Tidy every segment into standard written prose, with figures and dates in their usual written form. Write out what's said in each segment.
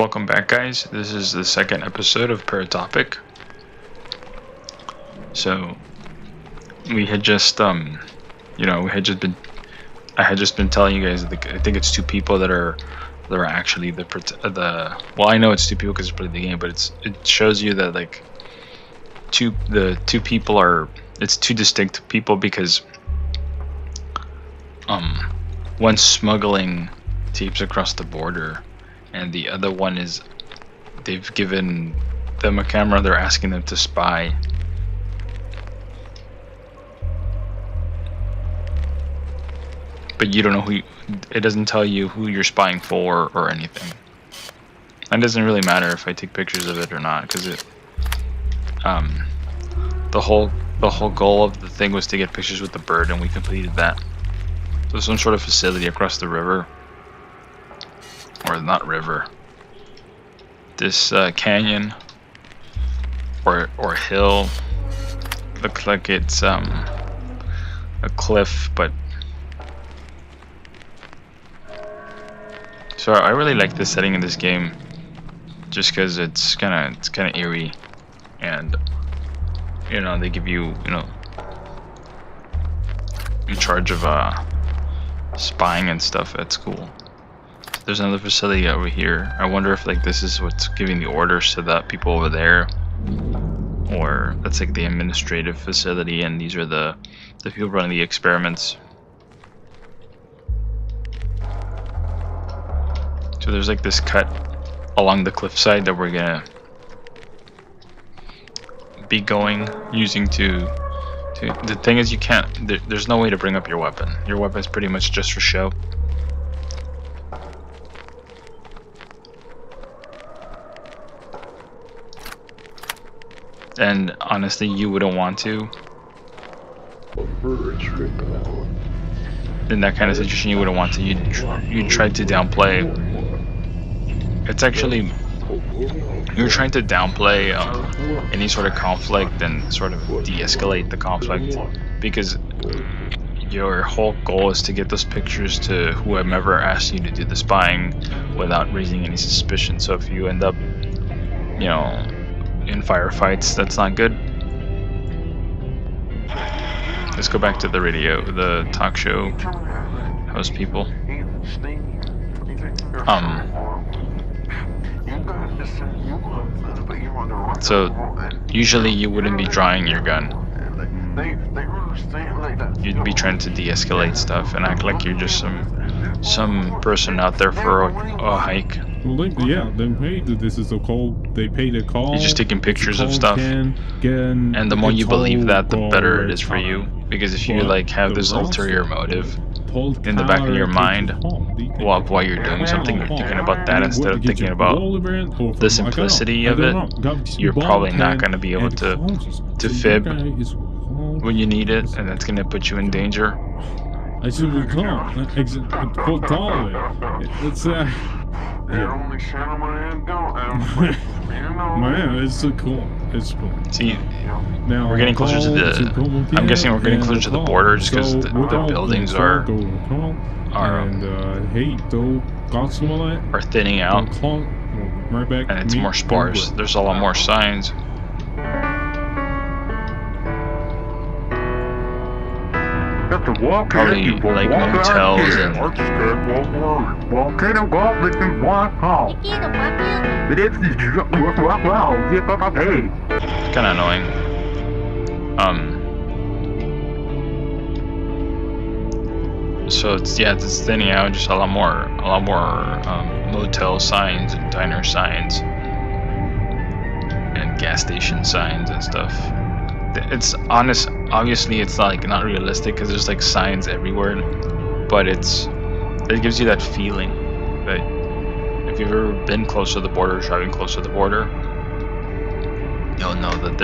Welcome back, guys. This is the second episode of Paratopic. So we had just I had just been telling you guys that I think it's two people that are actually the well, I know it's two people because it's playing the game, but it shows you that like the two people it's two distinct people because one's smuggling tapes across the border, and the other one is they've given them a camera. They're asking them to spy. But you don't know it doesn't tell you who you're spying for or anything. It doesn't really matter if I take pictures of it or not, because the whole goal of the thing was to get pictures with the bird, and we completed that. So some sort of facility across the river, or not river, this canyon or hill. Looks like it's a cliff, but so I really like the setting in this game, just because it's kind of eerie, and they give you in charge of spying and stuff. That's cool. There's another facility over here. I wonder if like this is what's giving the orders to the people over there, or that's like the administrative facility, and these are the people running the experiments. So there's like this cut along the cliffside that we're gonna be using to the thing is, you can't there's no way to bring up your weapon. Your weapon is pretty much just for show. And honestly, you wouldn't want to. In that kind of situation, you wouldn't want to. You'd try to downplay. It's actually, you're trying to downplay any sort of conflict and sort of de-escalate the conflict, because your whole goal is to get those pictures to whomever asked you to do the spying without raising any suspicion. So if you end up, in firefights, that's not good. Let's go back to the talk show host people. So usually you wouldn't be drawing your gun. You'd be trying to de-escalate stuff and act like you're just some person out there for a hike. Well, they paid. This is a call. They paid a call. You're just taking pictures of stuff, and the more you believe that, the better it is for you. Because if you like have this ulterior motive in the back of your mind while you're doing something, you're thinking about that instead of thinking about the simplicity of it, you're probably not going to be able to fib when you need it, and that's going to put you in danger. I should recall. It's man, it's so cool. It's cool. See, now we're getting closer to the. I'm guessing we're getting closer to the border, just because the buildings are thinning out, and it's more sparse. There's a lot more signs. Probably like motels and kind of annoying. So it's thinning out, just a lot more motel signs and diner signs and gas station signs and stuff. It's obviously it's not realistic because there's like signs everywhere, but it gives you that feeling that if you've ever been close to the border, driving close to the border, you'll know that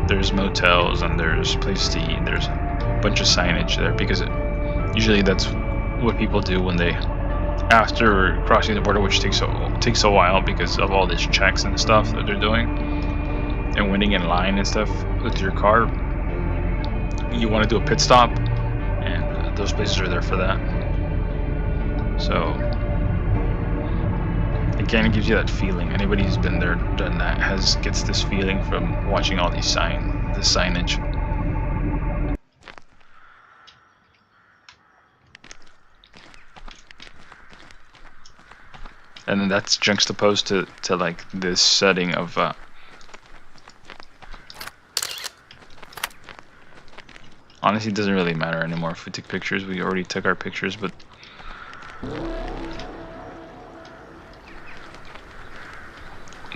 there's motels and there's places to eat. There's a bunch of signage there because usually that's what people do when they, after crossing the border, which takes a while because of all these checks and stuff that they're doing. And waiting in line and stuff with your car, you want to do a pit stop, and those places are there for that. So kind of gives you that feeling. Anybody who's been there, done that, gets this feeling from watching all these signage. And then that's juxtaposed to like this setting of honestly, it doesn't really matter anymore if we took pictures. We already took our pictures, but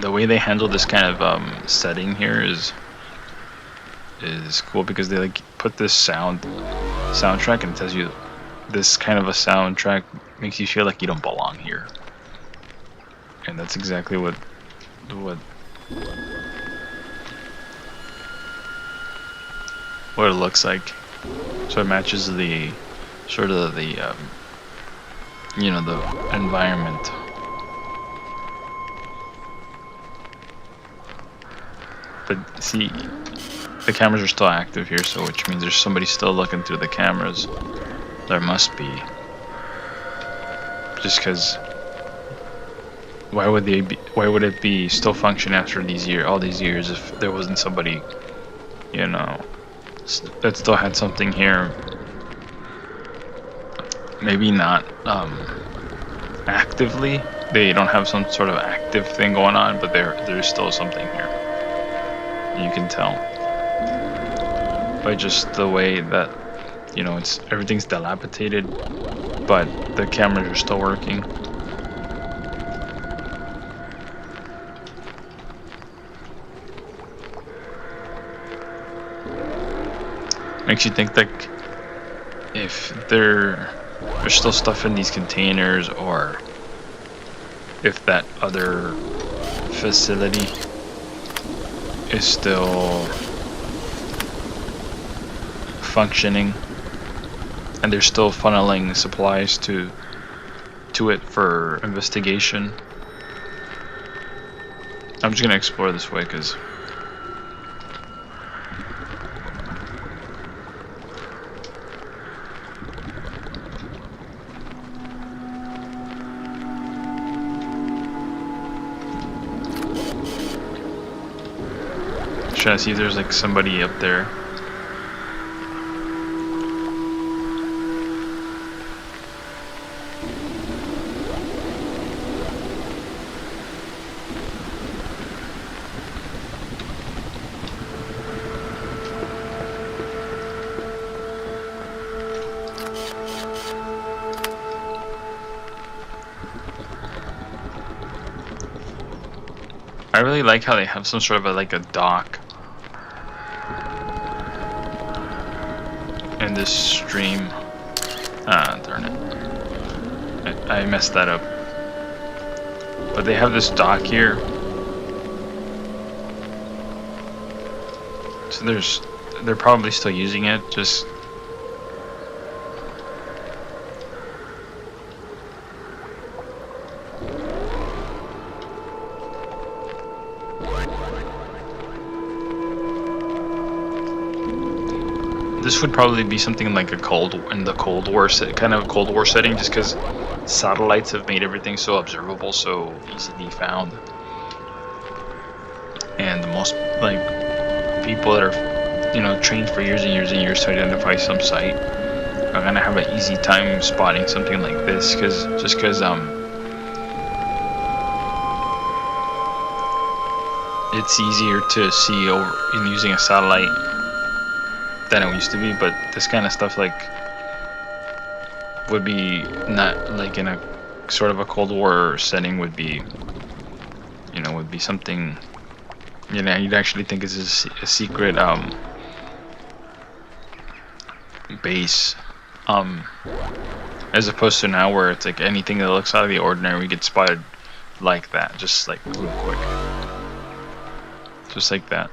the way they handle this kind of setting here is cool, because they like put this soundtrack and it tells you this kind of a soundtrack makes you feel like you don't belong here. And that's exactly what it looks like. So it matches the sort of the you know, the environment. But see, the cameras are still active here, so which means there's somebody still looking through the cameras. There must be. Just because. Why would it be still function after all these years if there wasn't somebody, you know, that still had something here? Maybe not actively. They don't have some sort of active thing going on, but there's still something here. You can tell by just the way that, you know, everything's dilapidated, but the cameras are still working. Makes you think that if there's still stuff in these containers, or if that other facility is still functioning and they're still funneling supplies to it for investigation. I'm just gonna explore this way because trying to see if there's like somebody up there. I really like how they have some sort of like a dock in this stream. Ah, darn it. I messed that up. But they have this dock here. So they're probably still using it, just this would probably be something like in the Cold War kind of Cold War setting, just because satellites have made everything so observable, so easily found, and most like people that are, you know, trained for years and years and years to identify some site are gonna have an easy time spotting something like this, because it's easier to see over in using a satellite than it used to be. But this kind of stuff like would be not like in a sort of a Cold War setting, would be, you know, would be something, you know, you'd actually think is a secret base, as opposed to now where it's like anything that looks out of the ordinary gets spotted like that, just like real quick, just like that.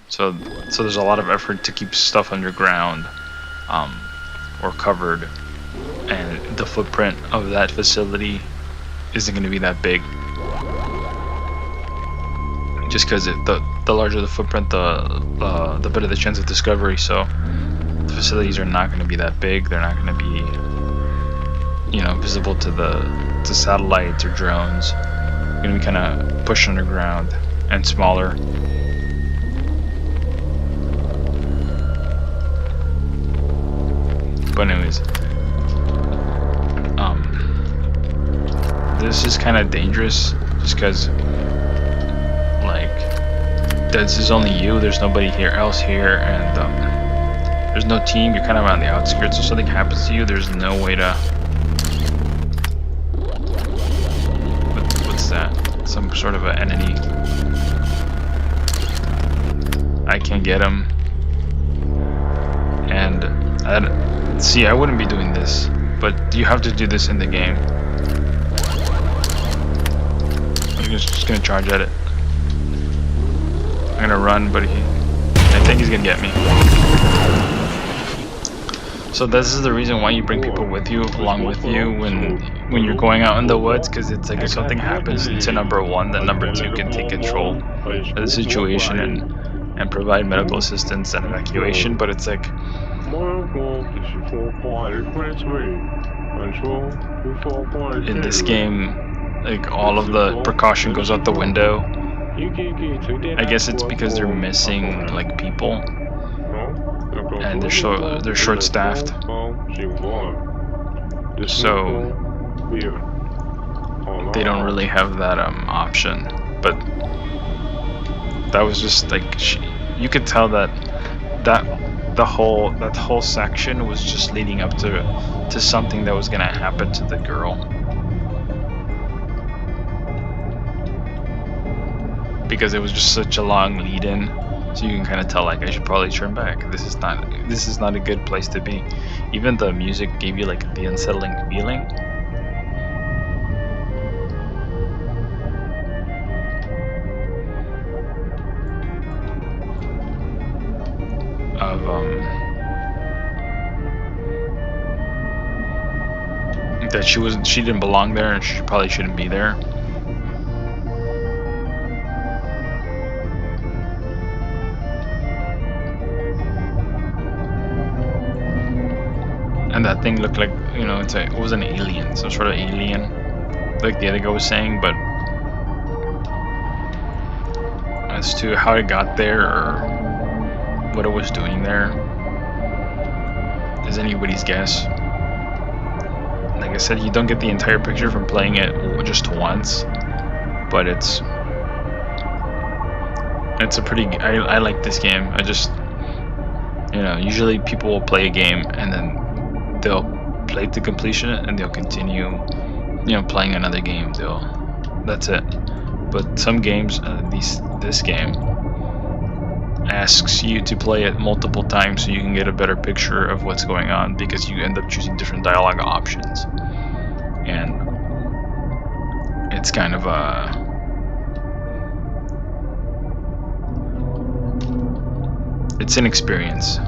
So there's a lot of effort to keep stuff underground, or covered, and the footprint of that facility isn't going to be that big. Just because the larger the footprint, the better the chance of discovery. So The facilities are not going to be that big. They're not going to be, you know, visible to satellites or drones. They're going to be kind of pushed underground and smaller. But anyways, this is kind of dangerous just because, like, this is only you. There's nobody else here, and there's no team. You're kind of on the outskirts. If something happens to you, there's no way to. What's that? Some sort of an entity. I can't get him, and see, I wouldn't be doing this, but you have to do this in the game. I'm just gonna charge at it. I'm gonna run, but I think he's gonna get me. So this is the reason why you bring people with you, along with you, when you're going out in the woods, because it's like if something happens to number one, then number two can take control of the situation and provide medical assistance and evacuation. But it's like, in this game, like, all of the precaution goes out the window. I guess it's because they're missing, like, people, and they're short-staffed. So they don't really have that option. But that was just like, you could tell that that whole section was just leading up to something that was gonna happen to the girl, because it was just such a long lead-in. So you can kind of tell, like, I should probably turn back. This is not a good place to be. Even the music gave you like the unsettling feeling. Of that she didn't belong there, and she probably shouldn't be there. And that thing looked like, you know, it was an alien, some sort of alien, like the other guy was saying. But as to how it got there or what it was doing there is anybody's guess. Like I said, you don't get the entire picture from playing it just once, but it's a pretty. I like this game. I just, you know, usually people will play a game and then they'll play to completion and they'll continue, you know, playing another game. That's it. But some games, this game asks you to play it multiple times so you can get a better picture of what's going on, because you end up choosing different dialogue options, and it's kind of it's an experience.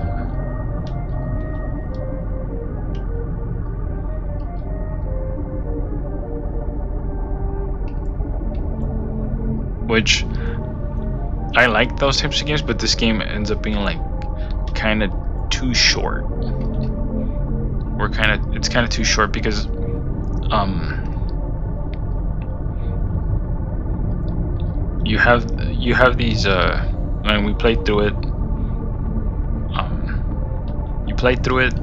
Which, I like those types of games, but this game ends up being like kind of too short. It's kind of too short because you have these and we played through it. You played through it,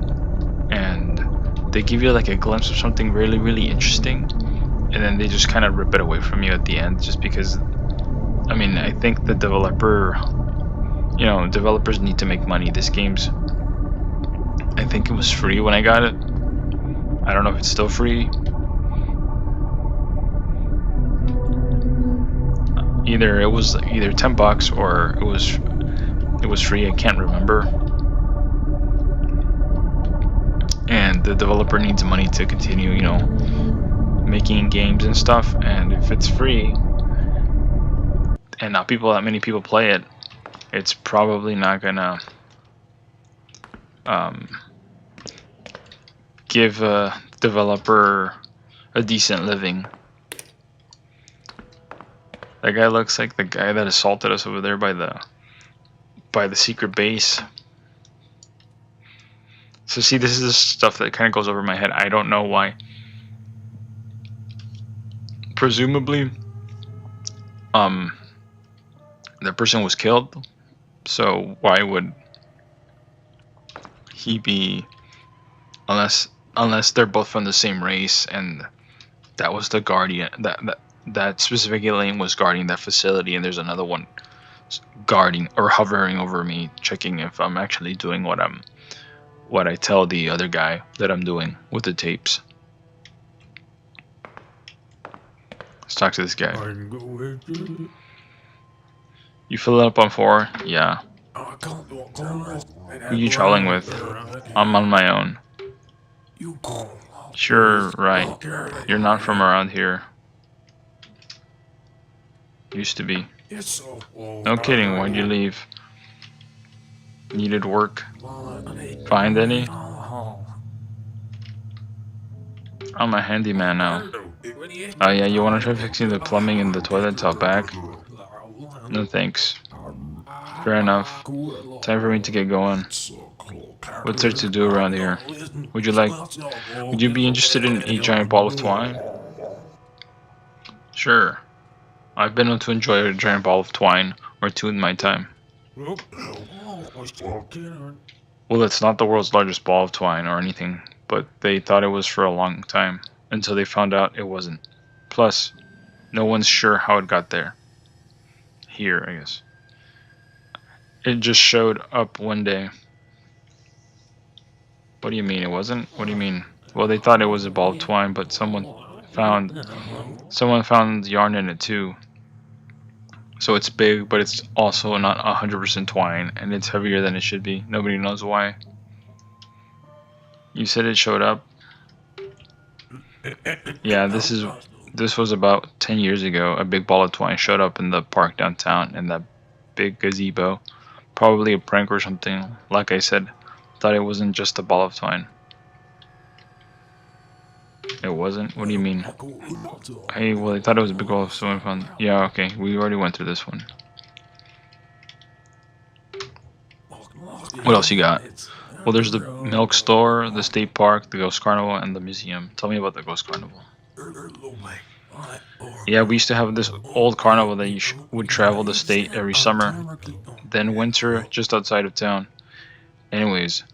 and they give you like a glimpse of something really, really interesting, and then they just kind of rip it away from you at the end, just because. I mean, I think the developers need to make money. This game's, I think it was free when I got it. I don't know if it's still free. Either it was either $10 or it was free. I can't remember. And the developer needs money to continue, you know, making games and stuff. And if it's free and not that many people play it, it's probably not gonna give a developer a decent living. That guy looks like the guy that assaulted us over there by the secret base. So see, this is the stuff that kind of goes over my head. I don't know why. Presumably, the person was killed. So why would he be, unless they're both from the same race and that was the guardian, that specific alien was guarding that facility, and there's another one guarding or hovering over me, checking if I'm actually doing what I tell the other guy that I'm doing with the tapes. Let's talk to this guy. You fill it up on 4? Yeah. Who you traveling with? I'm on my own. Sure, right. You're not from around here. Used to be. No kidding, why'd you leave? Needed work? Find any? I'm a handyman now. Oh yeah, you wanna try fixing the plumbing in the toilets out back? No thanks. Fair enough. Time for me to get going. What's there to do around here? Would you be interested in a giant ball of twine? Sure. I've been able to enjoy a giant ball of twine or two in my time. Well, it's not the world's largest ball of twine or anything, but they thought it was for a long time, until they found out it wasn't. Plus, no one's sure how it got there. Here, I guess. It just showed up one day. What do you mean it wasn't? What do you mean? Well, they thought it was a ball of twine, but someone found yarn in it too. So it's big, but it's also not 100% twine, and it's heavier than it should be. Nobody knows why. You said it showed up? Yeah, this was about 10 years ago. A big ball of twine showed up in the park downtown in that big gazebo. Probably a prank or something. Like I said, thought it wasn't just a ball of twine. It wasn't? What do you mean? Hey, well, I thought it was a big ball of someone found. Yeah, okay, we already went through this one. What else you got? Well, there's the milk store, the state park, the ghost carnival, and the museum. Tell me about the ghost carnival. Yeah, we used to have this old carnival that would travel the state every summer. Then winter, just outside of town. Anyways,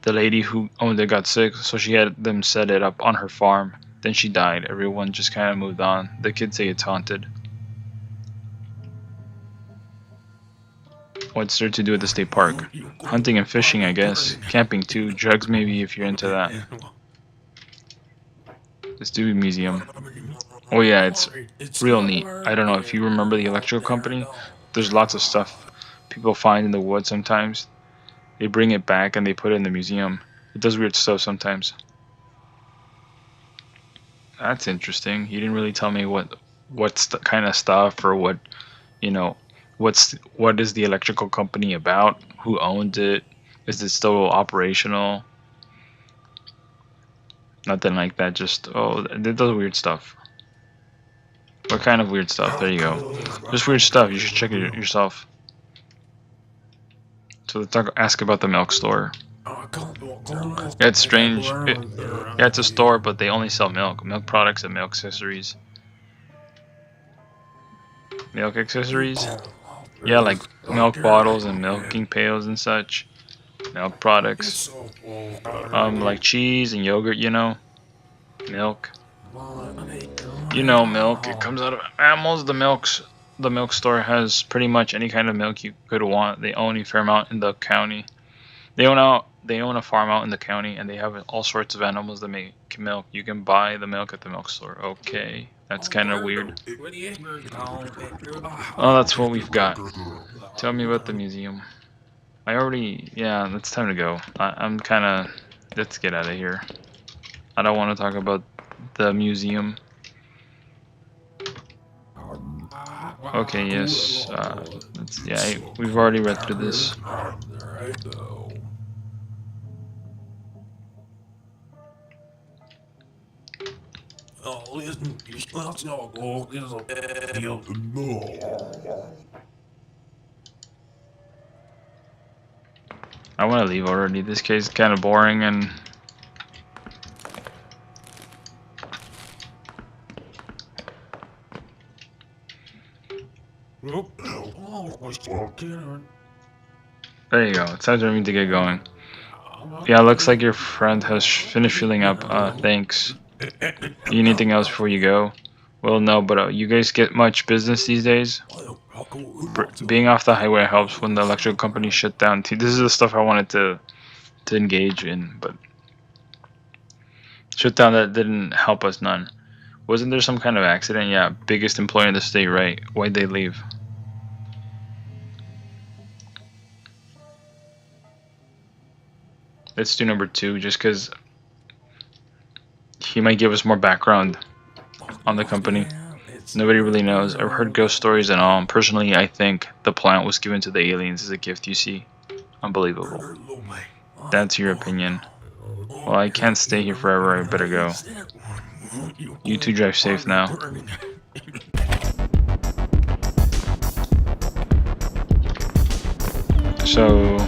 the lady who owned it got sick, so she had them set it up on her farm. Then she died. Everyone just kind of moved on. The kids say it's haunted. What's there to do at the state park? Hunting and fishing, I guess. Camping too. Drugs maybe if you're into that. This Dewey Museum. Oh yeah, it's real neat. I don't know if you remember the electrical company. There's lots of stuff people find in the woods sometimes. They bring it back and they put it in the museum. It does weird stuff sometimes. That's interesting. You didn't really tell me what's the kind of stuff or what, you know, what is the electrical company about? Who owns it? Is it still operational? Nothing like that. Just it does weird stuff. What kind of weird stuff? There you go. Just weird stuff. You should check it yourself. So let's ask about the milk store. Yeah, it's strange. Yeah, it's a store, but they only sell milk products, and milk accessories. Milk accessories? Yeah, like milk bottles and milking pails and such. Milk products. Like cheese and yogurt, you know. Milk. You know milk. It comes out of animals. The milk store has pretty much any kind of milk you could want. They own a fair amount in the county. They own a farm out in the county, and they have all sorts of animals that make milk. You can buy the milk at the milk store. Okay, that's kind of weird. Oh, that's what we've got. Tell me about the museum. Yeah, it's time to go. I'm kind of, let's get out of here. I don't want to talk about the museum. Okay, yes. We've already read through this. I want to leave already. This case is kind of boring and. There you go. It's time for me to get going. Yeah, looks like your friend has finished filling up. Thanks. You need anything else before you go? Well, no, but you guys get much business these days? Being off the highway helps when the electrical company shut down. This is the stuff I wanted to engage in, but shut down that didn't help us none. Wasn't there some kind of accident? Yeah, biggest employer in the state, right? Why'd they leave? Let's do number 2, just because he might give us more background on the company. Nobody really knows. I've heard ghost stories and all. Personally, I think the plant was given to the aliens as a gift, you see. Unbelievable. That's your opinion. Well, I can't stay here forever. I better go. You two drive safe now. So...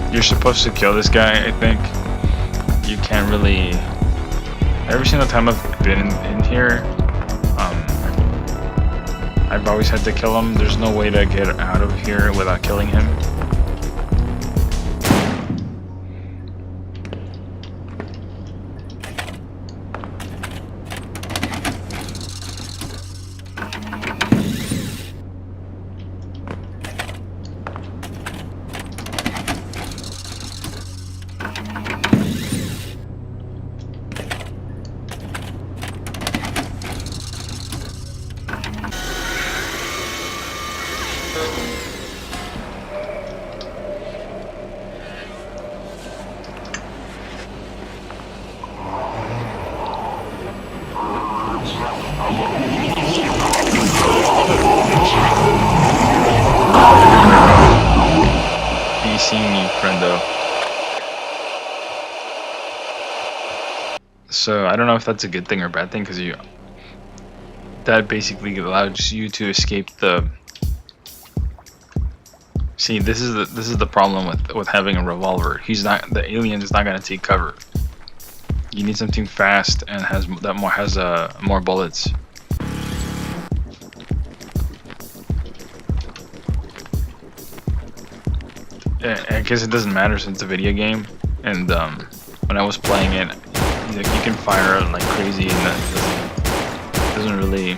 you're supposed to kill this guy, I think. You can't really... every single time I've been in here, I've always had to kill him. There's no way to get out of here without killing him. So I don't know if that's a good thing or bad thing, because that basically allows you to escape the. See, this is the problem with having a revolver. The alien is not gonna take cover. You need something fast and has more bullets. I guess it doesn't matter since it's a video game, and when I was playing it, like, you can fire it like crazy, and that doesn't really you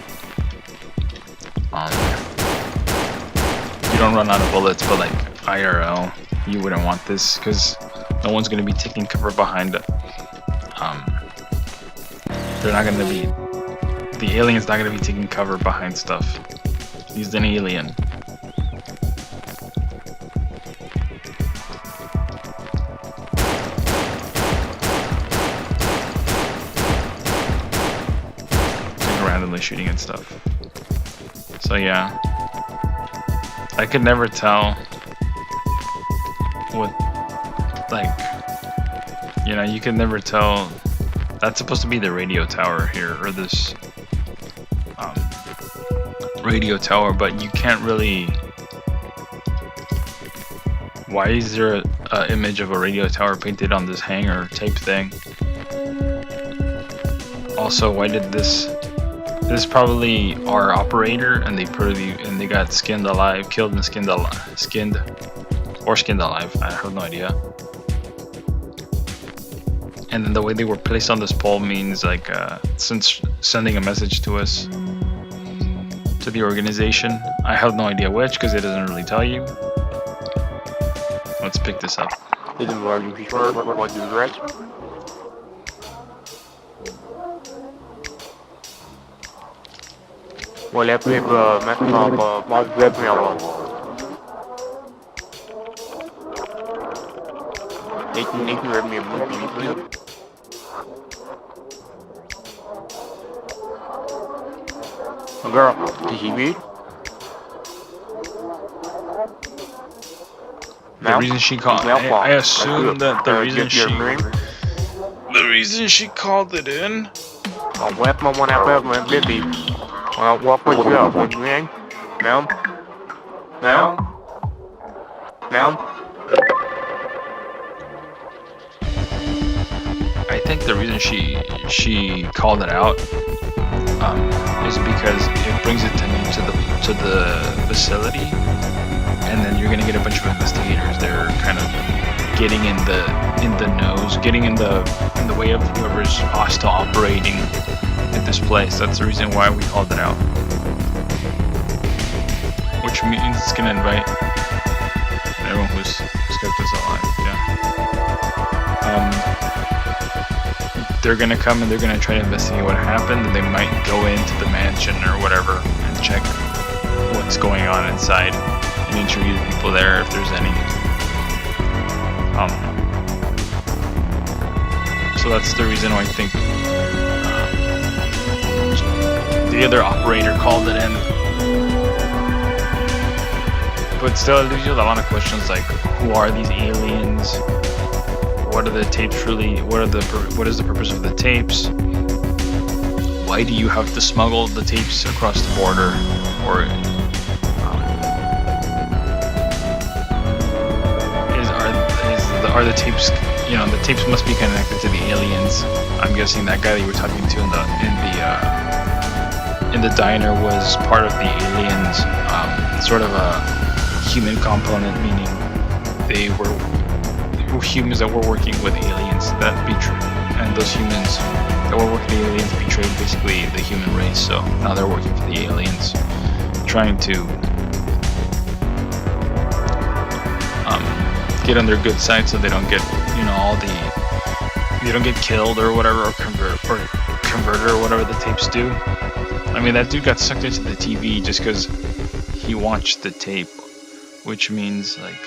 don't run out of bullets. But like IRL, you wouldn't want this, because no one's gonna be taking cover behind they're not gonna be, the alien's not gonna be taking cover behind stuff. He's an alien. Shooting and stuff. So yeah, I could never tell what, like, you know, you could never tell. That's supposed to be the radio tower here, or this radio tower, but you can't really. Why is there a image of a radio tower painted on this hangar type thing? Also, why did this? This is probably our operator, and they got skinned alive, killed and skinned alive, I have no idea. And then the way they were placed on this pole means, like, since sending a message to us, to the organization. I have no idea which, because it doesn't really tell you. Let's pick this up. Well, I play maintenant pas web me avant. Nick read me a movie. Girl, did he read? The reason she called, I assume that the reason she called it in. What would you have? What's your name? Ma'am? Ma'am? Ma'am? I think the reason she called it out is because it brings attention to the facility, and then you're gonna get a bunch of investigators. They're kind of getting in the nose, getting in the way of whoever's hostile operating at this place. That's the reason why we called it out. Which means it's gonna invite everyone who's kept us alive. They're gonna come and they're gonna try to investigate what happened, and they might go into the mansion or whatever and check what's going on inside and interview the people there if there's any. So that's the reason why I think the other operator called it in. But still, it leaves you with a lot of questions like, who are these aliens? What are the tapes really? What is the purpose of the tapes? Why do you have to smuggle the tapes across the border? Or are the tapes? You know, the tapes must be connected to the aliens. I'm guessing that guy that you were talking to in the diner was part of the aliens, sort of a human component, meaning they were humans that were working with aliens that betrayed, and those humans that were working with the aliens betrayed basically the human race. So now they're working for the aliens, trying to get on their good side so they don't get, you know, they don't get killed or whatever, or converted or whatever the tapes do. I mean, that dude got sucked into the TV just because he watched the tape, which means like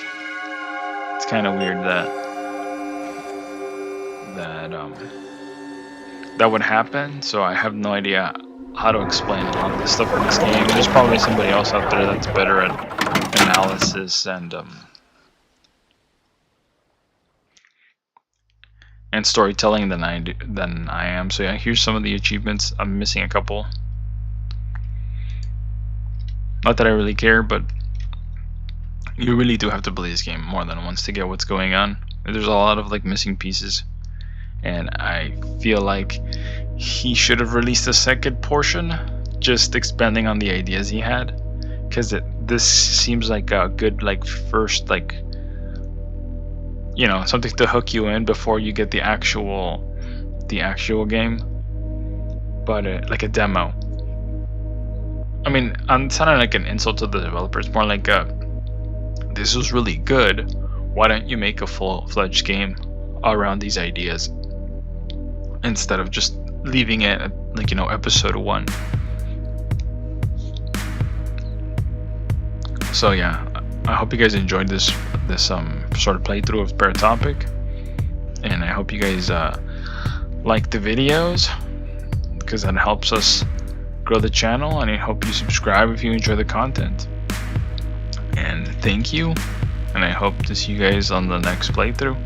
it's kind of weird that would happen. So I have no idea how to explain a lot of this stuff in this game. There's probably somebody else out there that's better at analysis and storytelling than I am. So yeah, here's some of the achievements. I'm missing a couple. Not that I really care, but you really do have to play this game more than once to get what's going on. There's a lot of like missing pieces, and I feel like he should have released a second portion, just expanding on the ideas he had, because this seems like a good like first, like, you know, something to hook you in before you get the actual game, but like a demo. I mean, I'm sounding like an insult to the developers, more like this was really good, why don't you make a full-fledged game around these ideas instead of just leaving it at, like, you know, episode 1. So yeah, I hope you guys enjoyed this sort of playthrough of Paratopic, and I hope you guys like the videos, because that helps us grow the channel, and I hope you subscribe if you enjoy the content. And thank you, and I hope to see you guys on the next playthrough.